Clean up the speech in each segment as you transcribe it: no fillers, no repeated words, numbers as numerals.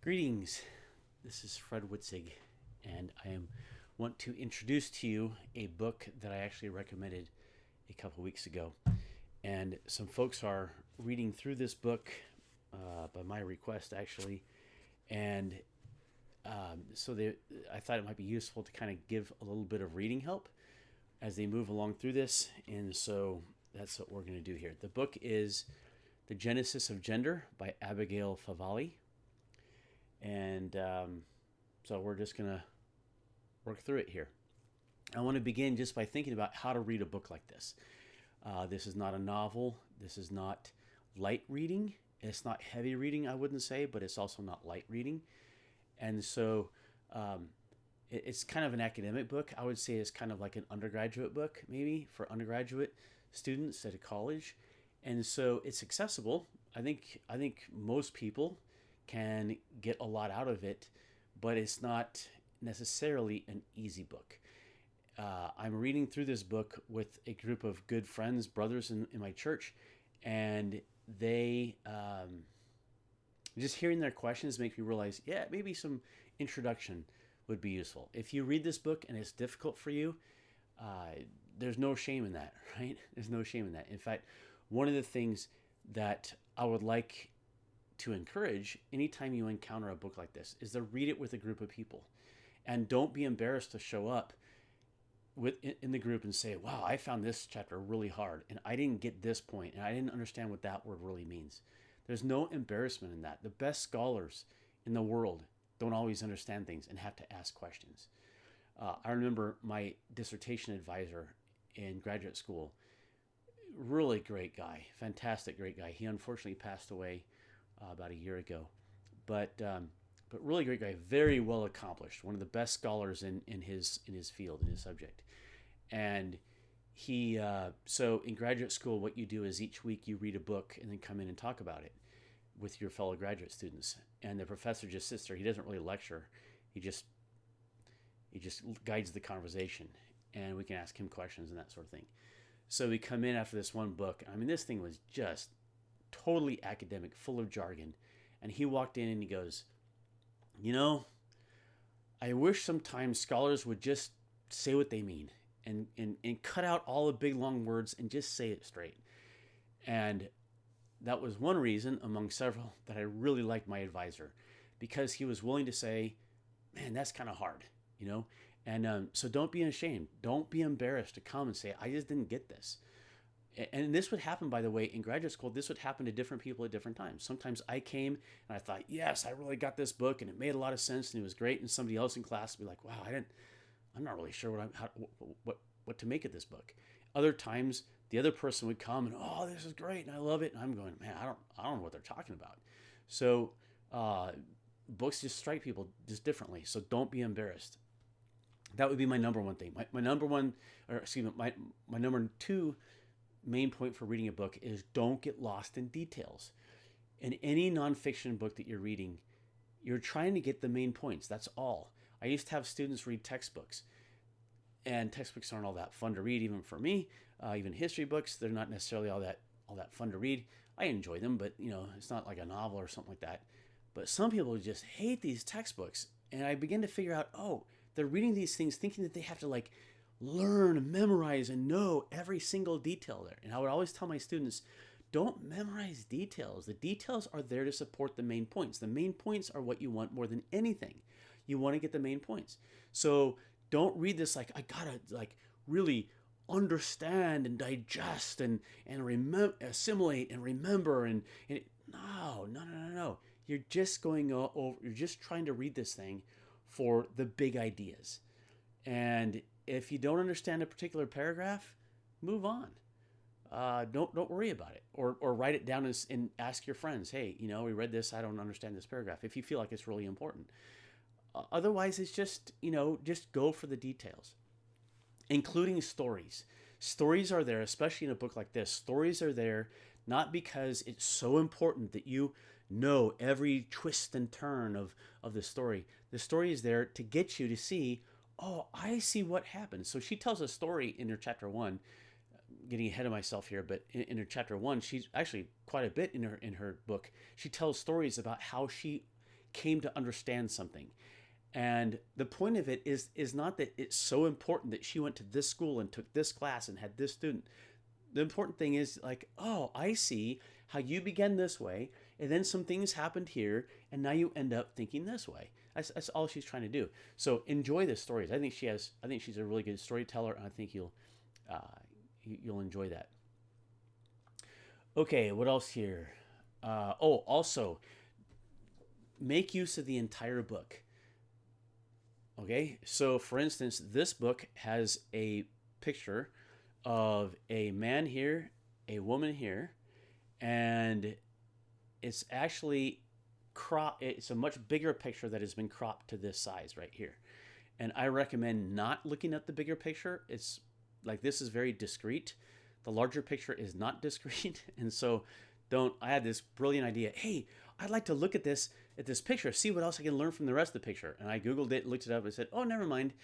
Greetings. This is Fred Witzig, and want to introduce to you a book that I actually recommended a couple weeks ago. And some folks are reading through this book by my request, actually. And I thought it might be useful to kind of give a little bit of reading help as they move along through this. And so that's what we're going to do here. The book is The Genesis of Gender by Abigail Favale. And so we're just going to work through it here. I want to begin just by thinking about how to read a book like this. This is not a novel. This is not light reading. It's not heavy reading, I wouldn't say, but it's also not light reading. And so it's kind of an academic book. I would say it's kind of like an undergraduate book, maybe, for undergraduate students at a college. And so it's accessible. I think most people can get a lot out of it, but it's not necessarily an easy book. I'm reading through this book with a group of good friends, brothers in my church, and they just hearing their questions makes me realize, yeah, maybe some introduction would be useful. If you read this book and it's difficult for you, there's no shame in that, right? There's no shame in that. In fact, one of the things that I would like to encourage anytime you encounter a book like this is to read it with a group of people, and don't be embarrassed to show up in the group and say, wow, I found this chapter really hard and I didn't get this point and I didn't understand what that word really means. There's no embarrassment in that. The best scholars in the world don't always understand things and have to ask questions. I remember my dissertation advisor in graduate school, really great guy, fantastic, great guy. He unfortunately passed away about a year ago, but really great guy, very well accomplished, one of the best scholars in his field, in his subject. And he so in graduate school, what you do is each week you read a book and then come in and talk about it with your fellow graduate students. And the professor just sits there. He doesn't really lecture. He just guides the conversation, and we can ask him questions and that sort of thing. So we come in after this one book. I mean, this thing was just totally academic, full of jargon. And he walked in and he goes, I wish sometimes scholars would just say what they mean and cut out all the big long words and just say it straight. And that was one reason among several that I really liked my advisor, because he was willing to say, man, that's kind of hard, And so don't be ashamed. Don't be embarrassed to come and say, I just didn't get this. And this would happen, by the way, in graduate school. This would happen to different people at different times. Sometimes I came and I thought, yes, I really got this book and it made a lot of sense and it was great. And somebody else in class would be like, wow, I'm not really sure what to make of this book. Other times, the other person would come and, oh, this is great and I love it. And I'm going, man, I don't know what they're talking about. So books just strike people just differently. So don't be embarrassed. That would be my number one thing. My number two main point for reading a book is don't get lost in details. In any nonfiction book that you're reading, you're trying to get the main points. That's all. I used to have students read textbooks, and textbooks aren't all that fun to read, even for me. Even history books, they're not necessarily all that fun to read. I enjoy them, but it's not like a novel or something like that. But some people just hate these textbooks, and I begin to figure out, oh, they're reading these things thinking that they have to learn, memorize, and know every single detail there. And I would always tell my students, don't memorize details. The details are there to support the main points. The main points are what you want more than anything. You want to get the main points. So don't read this like, I gotta really understand and digest and assimilate and remember. No. You're just you're just trying to read this thing for the big ideas. And if you don't understand a particular paragraph, move on. Don't worry about it, or write it down and ask your friends. Hey, we read this. I don't understand this paragraph. If you feel like it's really important. Otherwise, it's just go for the details, including stories. Stories are there, especially in a book like this. Stories are there not because it's so important that you know every twist and turn of the story. The story is there to get you to see, oh, I see what happened. So she tells a story in her chapter 1, getting ahead of myself here, but in her chapter 1, she's actually quite a bit in her book. She tells stories about how she came to understand something. And the point of it is not that it's so important that she went to this school and took this class and had this student. The important thing is like, oh, I see how you began this way, and then some things happened here, and now you end up thinking this way. That's all she's trying to do. So enjoy the stories. I think she's a really good storyteller, and I think you'll enjoy that. Okay, what else here? Also, make use of the entire book. Okay, so for instance, this book has a picture of a man here, a woman here, and it's actually it's a much bigger picture that has been cropped to this size right here. And I recommend not looking at the bigger picture. It's like, this is very discrete. The larger picture is not discrete. And so I had this brilliant idea. Hey, I'd like to look at this picture, see what else I can learn from the rest of the picture. And I Googled it, looked it up, and said, oh, never mind.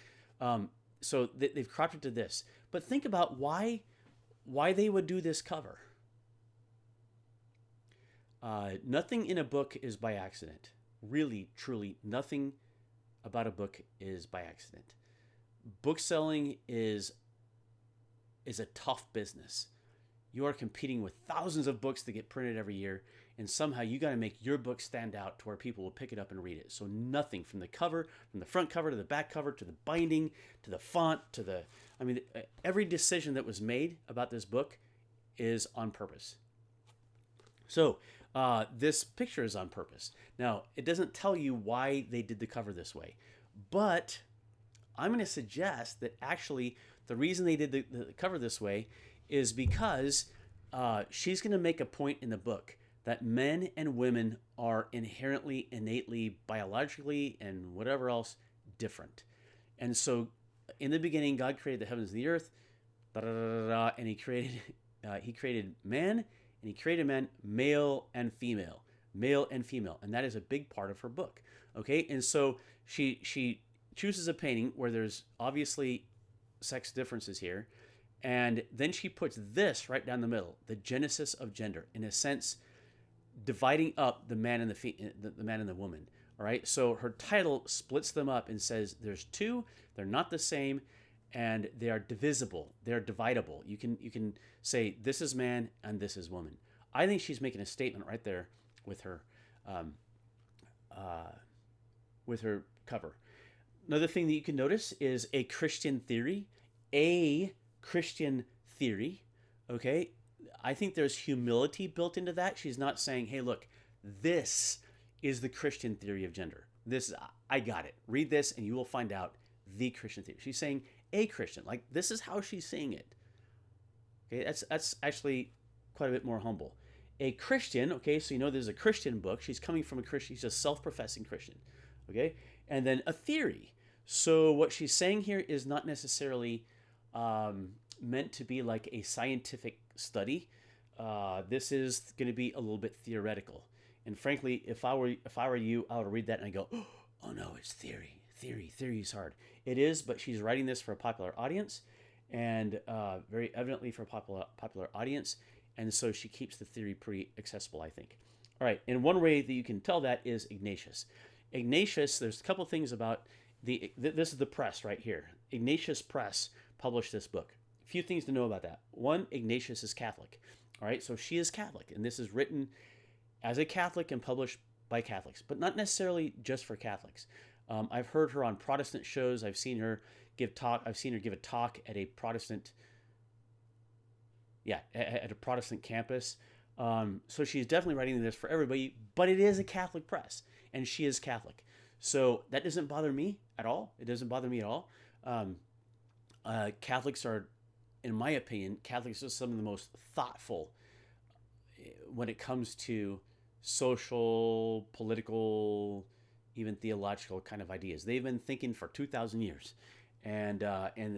So they've cropped it to this. But think about why they would do this cover. Nothing in a book is by accident. Really, truly, nothing about a book is by accident. Book selling is a tough business. You are competing with thousands of books that get printed every year, and somehow you got to make your book stand out to where people will pick it up and read it. So nothing from the cover, from the front cover to the back cover to the binding to the font to every decision that was made about this book is on purpose. So this picture is on purpose. Now, it doesn't tell you why they did the cover this way, but I'm going to suggest that actually the reason they did the cover this way is because she's going to make a point in the book that men and women are inherently, innately, biologically, and whatever else different. And so in the beginning, God created the heavens and the earth, and he created man, and he created man, male and female. And that is a big part of her book. Okay, and so she chooses a painting where there's obviously sex differences here, and then she puts this right down the middle, the genesis of gender, in a sense, dividing up the man and the man and the woman. All right, so her title splits them up and says there's two, they're not the same, and they are divisible, they're dividable. You can say this is man and this is woman. I think she's making a statement right there with her cover. Another thing that you can notice is a Christian theory. Okay, I think there's humility built into that. She's not saying, hey, look, this is the Christian theory of gender. I got it. Read this and you will find out the Christian theory. She's saying a Christian, like this is how she's saying it. Okay, that's actually quite a bit more humble. A Christian, okay, so you know there's a Christian book. She's coming from a Christian, she's a self-professing Christian. Okay, and then a theory. So what she's saying here is not necessarily meant to be like a scientific study. This is going to be a little bit theoretical. And frankly, if I were you, I would read that and I go, oh no, it's theory. Theory is hard. It is, but she's writing this for a popular audience, and very evidently for a popular audience. And so she keeps the theory pretty accessible, I think. All right, and one way that you can tell that is Ignatius. Ignatius, there's a couple things about this is the press right here. Ignatius Press published this book. A few things to know about that. One, Ignatius is Catholic. All right, so she is Catholic, and this is written as a Catholic and published by Catholics, but not necessarily just for Catholics. I've heard her on Protestant shows. I've seen her give a talk at a Protestant, at a Protestant campus. So she's definitely writing this for everybody, but it is a Catholic press, and she is Catholic. So that doesn't bother me at all. It doesn't bother me at all. Catholics are, in my opinion, Catholics are some of the most thoughtful when it comes to social, political, even theological kind of ideas. They've been thinking for 2,000 years, and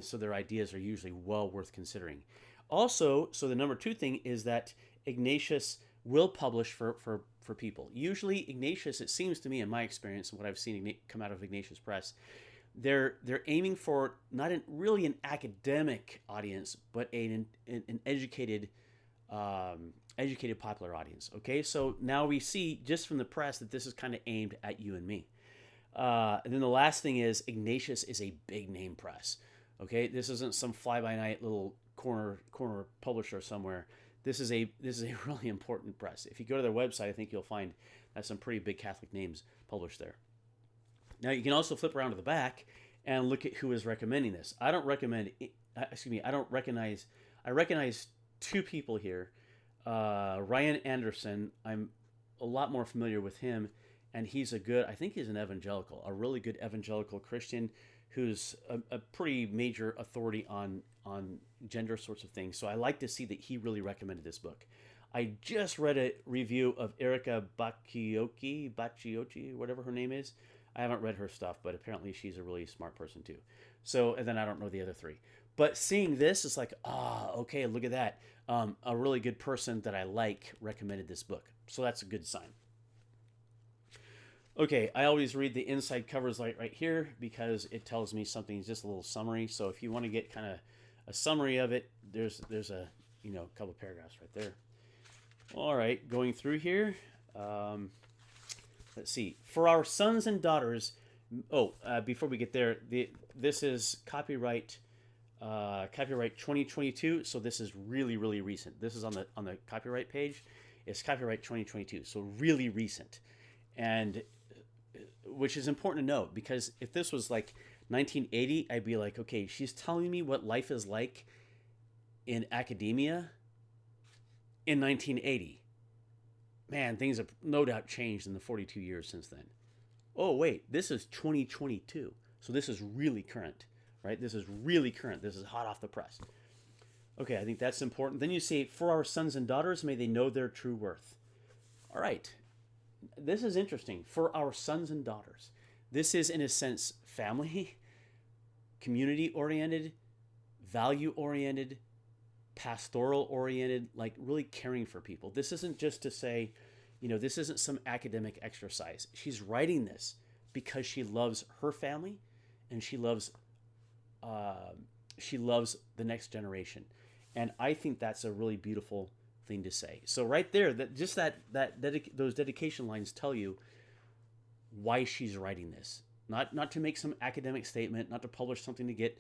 so their ideas are usually well worth considering. Also, so the number two thing is that Ignatius will publish for people. Usually Ignatius, it seems to me, in my experience and what I've seen come out of Ignatius Press, they're aiming for not really an academic audience, but an educated educated popular audience. Okay, so now we see just from the press that this is kind of aimed at you and me. And then the last thing is Ignatius is a big name press. Okay, this isn't some fly by night little corner publisher somewhere. This is a really important press. If you go to their website, I think you'll find that some pretty big Catholic names published there. Now you can also flip around to the back and look at who is recommending this. I don't recommend. Excuse me. I don't recognize. I recognize two people here. Ryan Anderson. I'm a lot more familiar with him, and he's I think he's an evangelical, a really good evangelical Christian who's a pretty major authority on gender sorts of things. So I like to see that he really recommended this book. I just read a review of Erica Bacciocchi, whatever her name is. I haven't read her stuff, but apparently she's a really smart person too. So, and then I don't know the other three. But seeing this is like, okay, look at that. A really good person that I like recommended this book. So that's a good sign. Okay, I always read the inside covers right here because it tells me something, just a little summary. So if you want to get kind of a summary of it, there's a couple of paragraphs right there. All right, going through here. Let's see. For our sons and daughters. Before we get there, this is copyright 2022. So this is really, really recent. This is on the copyright page. It's copyright 2022. So really recent, and which is important to note because if this was like 1980, I'd be like, okay, she's telling me what life is like in academia in 1980. Man, things have no doubt changed in the 42 years since then. Oh, wait, this is 2022. So this is really current, right? This is really current. This is hot off the press. Okay, I think that's important. Then you say, for our sons and daughters, may they know their true worth. All right. This is interesting. For our sons and daughters. This is, in a sense, family, community-oriented, value-oriented, pastoral-oriented, like really caring for people. This isn't just to say, this isn't some academic exercise. She's writing this because she loves her family and she loves the next generation. And I think that's a really beautiful thing to say. So right there, those dedication lines tell you why she's writing this. Not to make some academic statement, not to publish something to get,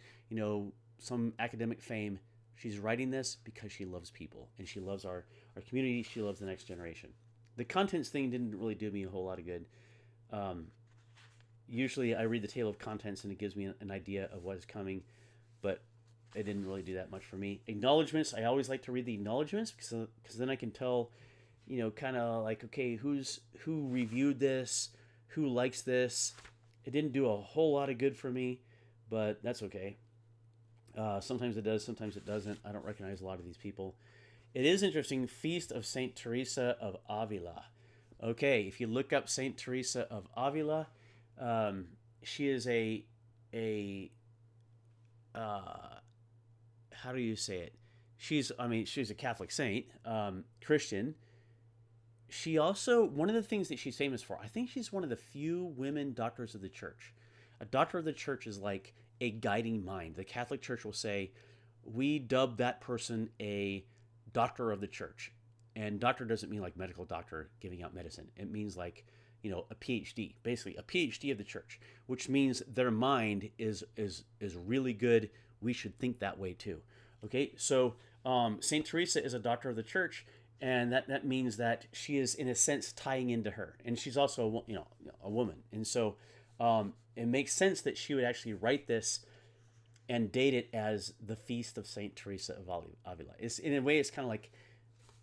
some academic fame. She's writing this because she loves people and she loves our community. She loves the next generation. The contents thing didn't really do me a whole lot of good. Usually I read the table of contents and it gives me an idea of what is coming, but it didn't really do that much for me. Acknowledgements, I always like to read the acknowledgements because then I can tell, kind of like, okay, who reviewed this, who likes this. It didn't do a whole lot of good for me, but that's okay. Sometimes it does, sometimes it doesn't. I don't recognize a lot of these people. It is interesting, Feast of Saint Teresa of Avila. Okay, if you look up Saint Teresa of Avila, she is how do you say it? She's a Catholic saint, Christian. She also, one of the things that she's famous for, I think she's one of the few women doctors of the church. A doctor of the church is like a guiding mind. The Catholic Church will say, we dub that person a doctor of the church. And doctor doesn't mean like medical doctor giving out medicine. It means like, a PhD, basically a PhD of the church, which means their mind is really good. We should think that way too. Okay, so Saint Teresa is a doctor of the church, and that means that she is in a sense tying into her, and she's also a woman, and so it makes sense that she would actually write this and date it as the Feast of Saint Teresa of Avila. It's, in a way, it's kind of like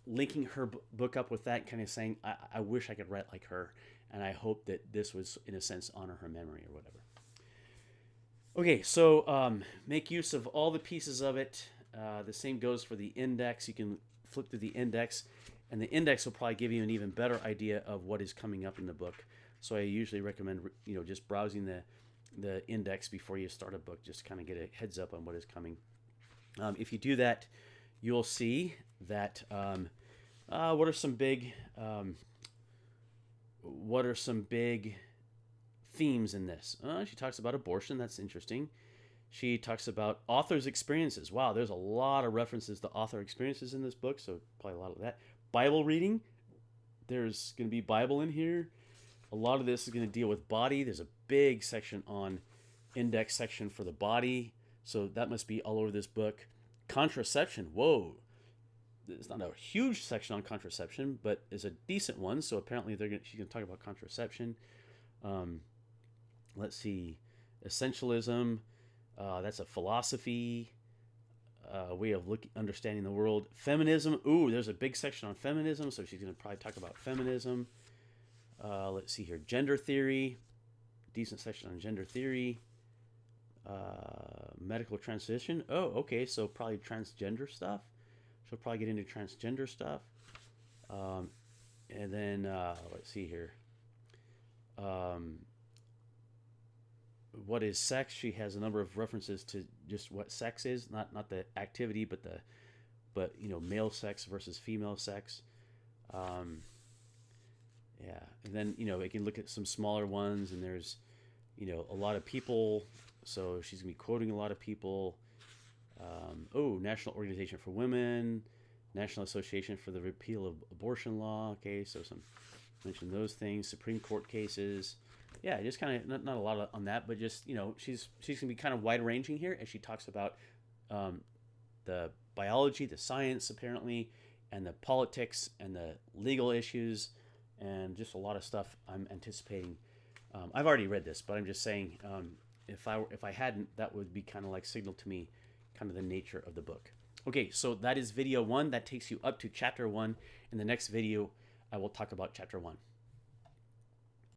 linking her book up with that, kind of saying, I wish I could write like her, and I hope that this was, in a sense, honor her memory or whatever. Okay, so make use of all the pieces of it. The same goes for the index. You can flip through the index, and the index will probably give you an even better idea of what is coming up in the book. So I usually recommend, just browsing the index before you start a book, just kind of get a heads up on what is coming. If you do that, you'll see that what are some big themes in this? She talks about abortion. That's interesting. She talks about author's experiences. Wow, there's a lot of references to author experiences in this book, so probably a lot of that. Bible reading. There's going to be Bible in here. A lot of this is going to deal with body. There's a big section on index section for the body. So that must be all over this book. Contraception. Whoa. There's not a huge section on contraception, but it's a decent one. So apparently she's going to talk about contraception. Let's see. Essentialism. That's a philosophy. Way of understanding the world. Feminism. Ooh, there's a big section on feminism. So she's going to probably talk about feminism. Let's see here. Gender theory. Decent section on gender theory. Medical transition. Oh, okay. So probably transgender stuff. She'll probably get into transgender stuff. And then, let's see here. What is sex? She has a number of references to just what sex is. Not the activity, but male sex versus female sex. Yeah, and then we can look at some smaller ones, and there's a lot of people, so she's gonna be quoting a lot of people. National Organization for Women, National Association for the Repeal of Abortion Law. Okay, so mention those things. Supreme Court cases. Yeah, just kind of not a lot on that, but just she's gonna be kind of wide ranging here as she talks about the biology, the science apparently, and the politics and the legal issues. And just a lot of stuff I'm anticipating. I've already read this, but I'm just saying, if I hadn't, that would be kind of like signal to me kind of the nature of the book. Okay, so that is video 1. That takes you up to chapter 1. In the next video, I will talk about chapter 1.